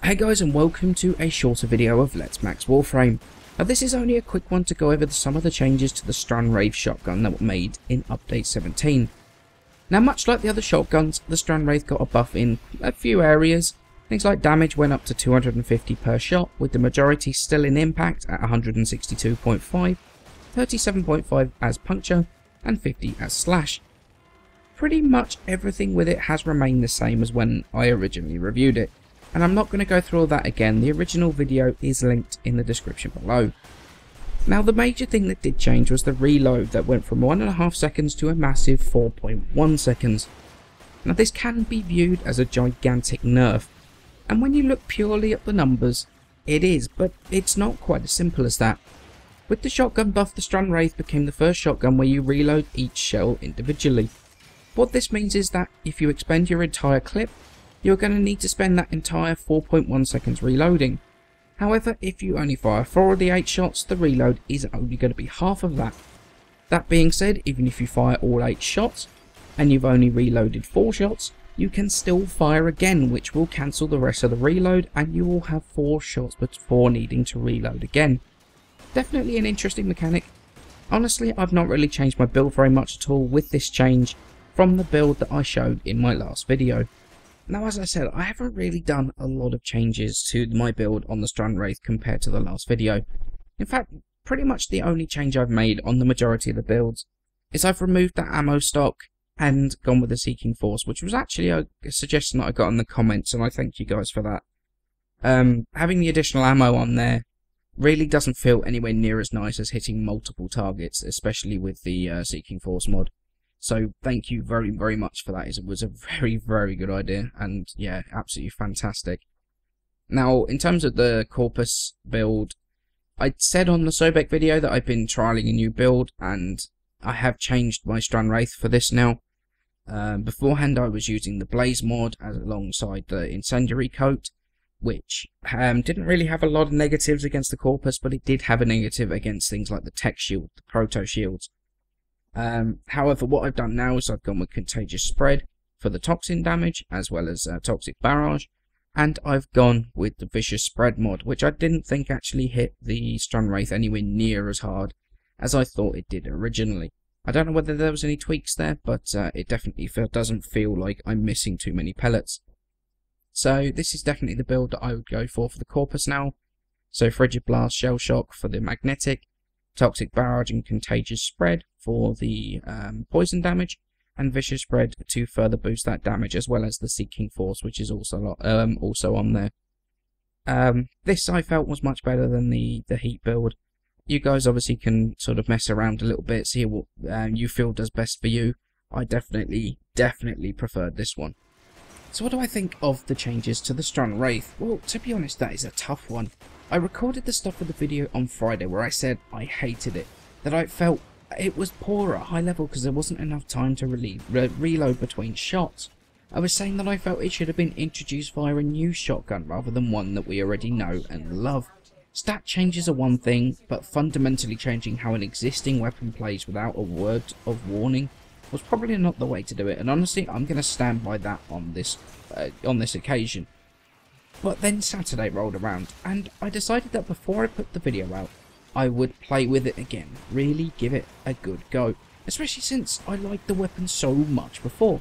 Hey guys, and welcome to a shorter video of Let's Max Warframe. Now this is only a quick one to go over some of the changes to the Strun Wraith shotgun that were made in update 17. Now much like the other shotguns, the Strun Wraith got a buff in a few areas. Things like damage went up to 250 per shot, with the majority still in impact at 162.5, 37.5 as puncture, and 50 as slash. Pretty much everything with it has remained the same as when I originally reviewed it. And I'm not going to go through all that again. The original video is linked in the description below. Now the major thing that did change was the reload that went from 1.5 seconds to a massive 4.1 seconds. Now this can be viewed as a gigantic nerf, and when you look purely at the numbers, it is, but it's not quite as simple as that. With the shotgun buff, the Strun Wraith became the first shotgun where you reload each shell individually. What this means is that if you expend your entire clip, you're going to need to spend that entire 4.1 seconds reloading. However, if you only fire 4 of the 8 shots, the reload is only going to be half of that. That being said, even if you fire all 8 shots, and you've only reloaded 4 shots, you can still fire again, which will cancel the rest of the reload, and you will have 4 shots before needing to reload again. Definitely an interesting mechanic. Honestly, I've not really changed my build very much at all with this change from the build that I showed in my last video. Now, as I said, I haven't really done a lot of changes to my build on the Strun Wraith compared to the last video. In fact, pretty much the only change I've made on the majority of the builds is I've removed that ammo stock and gone with the Seeking Force, which was actually a suggestion that I got in the comments, and I thank you guys for that. Having the additional ammo on there really doesn't feel anywhere near as nice as hitting multiple targets, especially with the Seeking Force mod. So thank you very, very much for that. It was a very, very good idea, and yeah, absolutely fantastic. Now, in terms of the Corpus build, I said on the Sobek video that I've been trialing a new build, and I have changed my Strun Wraith for this now. Beforehand, I was using the Blaze mod alongside the Incendiary coat, which didn't really have a lot of negatives against the Corpus, but it did have a negative against things like the Tech Shield, the Proto Shields. However, what I've done now is I've gone with Contagious Spread for the toxin damage, as well as Toxic Barrage, and I've gone with the Vicious Spread mod, which I didn't think actually hit the Strun Wraith anywhere near as hard as I thought it did originally. I don't know whether there was any tweaks there, but it definitely doesn't feel like I'm missing too many pellets. So this is definitely the build that I would go for the Corpus now. So Frigid Blast, Shell Shock for the Magnetic, Toxic Barrage and Contagious Spread for the poison damage, and Vicious Spread to further boost that damage, as well as the Seeking Force, which is also on there. This I felt was much better than the Heat build. You guys obviously can sort of mess around a little bit, see what you feel does best for you. I definitely preferred this one. So what do I think of the changes to the Strun Wraith? Well, to be honest, that is a tough one. I recorded the stuff for the video on Friday where I said I hated it, that I felt it was poor at high level because there wasn't enough time to reload between shots. I was saying that I felt it should have been introduced via a new shotgun rather than one that we already know and love. Stat changes are one thing, but fundamentally changing how an existing weapon plays without a word of warning was probably not the way to do it, and honestly I'm going to stand by that on this occasion. But then Saturday rolled around, and I decided that before I put the video out, I would play with it again, really give it a good go, especially since I liked the weapon so much before.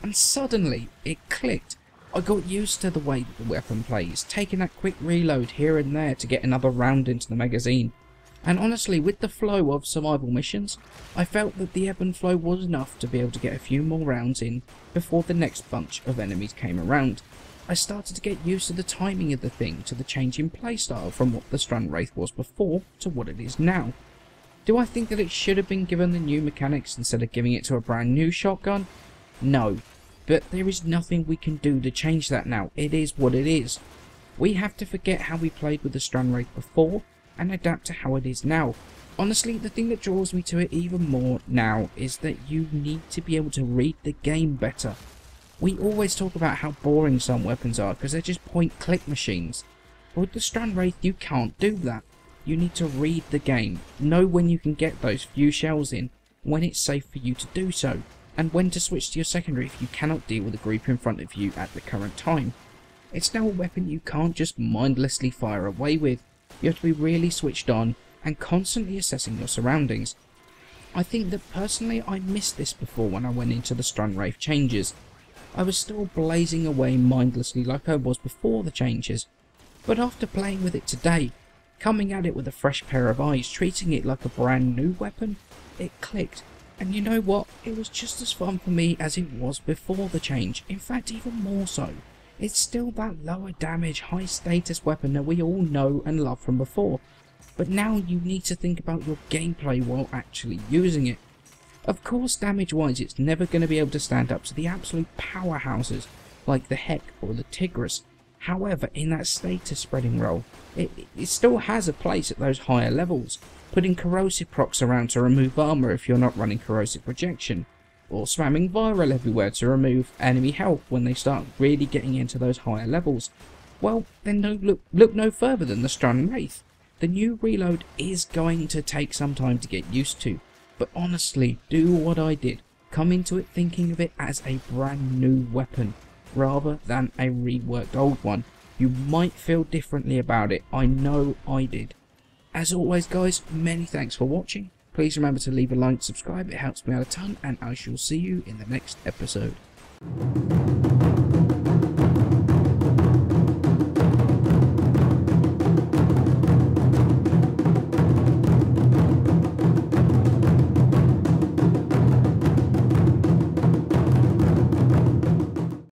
And suddenly, it clicked. I got used to the way that the weapon plays, taking that quick reload here and there to get another round into the magazine. And honestly, with the flow of survival missions, I felt that the ebb and flow was enough to be able to get a few more rounds in before the next bunch of enemies came around. I started to get used to the timing of the thing, to the change in playstyle from what the Strun Wraith was before to what it is now. Do I think that it should have been given the new mechanics instead of giving it to a brand new shotgun? No, but there is nothing we can do to change that now. It is what it is. We have to forget how we played with the Strun Wraith before and adapt to how it is now. Honestly, the thing that draws me to it even more now is that you need to be able to read the game better. We always talk about how boring some weapons are because they're just point-click machines. But with the Strun Wraith, you can't do that. You need to read the game, know when you can get those few shells in, when it's safe for you to do so, and when to switch to your secondary if you cannot deal with the group in front of you at the current time. It's now a weapon you can't just mindlessly fire away with. You have to be really switched on and constantly assessing your surroundings. I think that personally I missed this before when I went into the Strun Wraith changes. I was still blazing away mindlessly like I was before the changes, but after playing with it today, coming at it with a fresh pair of eyes, treating it like a brand new weapon, it clicked. And you know what, it was just as fun for me as it was before the change, in fact even more so. It's still that lower damage, high status weapon that we all know and love from before, but now you need to think about your gameplay while actually using it. Of course, damage wise it's never going to be able to stand up to the absolute powerhouses like the Heck or the Tigris. However, in that status spreading role, it still has a place at those higher levels, putting corrosive procs around to remove armor if you're not running corrosive projection, or spamming viral everywhere to remove enemy health when they start really getting into those higher levels. Well, then look no further than the Strun Wraith. The new reload is going to take some time to get used to, but honestly, do what I did. Come into it thinking of it as a brand new weapon, rather than a reworked old one. You might feel differently about it, I know I did. As always guys, many thanks for watching. Please remember to leave a like, subscribe, it helps me out a ton, and I shall see you in the next episode.